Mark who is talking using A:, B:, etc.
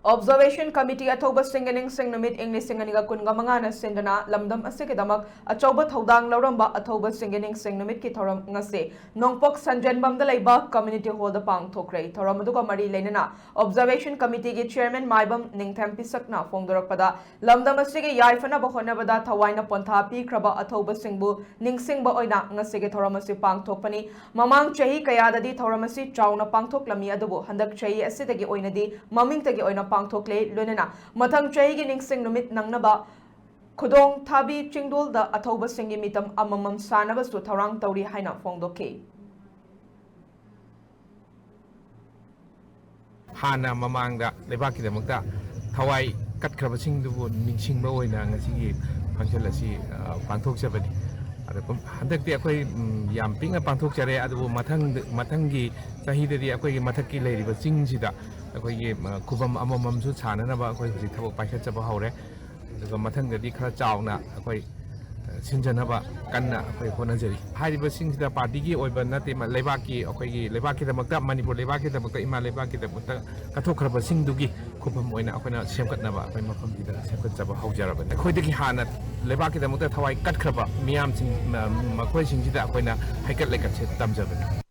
A: Observation Committee Athoubasing ningsing numit ningsing aniga kunga mangana sindana lamdam asikidamak achauba thodang lauramba Athoubasing ningsing numit ki thouram ngase nongpok sanjanbam da laiba community hall da pangthokkhre thouram aduga mari leinana Observation Committee ki chairman maibam ningtham pisakna phongdorakpada lamdam asigi yaifana ba honabada thawaina pontha pikraba Athoubasing bu ningsing ba oina ngase ki thouram asi pangthokpani mamang chahi kayadadi thouram asi chauna pangthoklami adubu handak chahi asidagi oinadi mamingtagi oina pangthokle lunena mathang chahi ningsing numit nangnaba khudong thabi chingdol da Athoubasing gi mitam amamam sanaba su tharang tauri haina phongdokhe
B: hana mamangda lebaki da makta thawai katkrabasing du ningsing ba oina ngasi function asi pangthok chabani handakti akoi yam pinga pangthok chare adu mathanggi chahidadi akoi mathakki leiriba chingsida akoi khubam amamam su chananaba akoi huji thabok paikhatchaba haure aduga mathangdadi khara chauna akoi sinjanaba kanna akoi honajari hariba singsida party gi oiba nate lebaki akoi lebaki damakta Manipur lebaki damakta ima lebaki damakta kathokhraba singdugi khubam oina akoina semkatnaba akoi mafamdida semkatchaba haujaraba akoidagi hana lebaki damakta thawai katkraba miyam sing makoi singsida akoina haikat lekatse tamjabani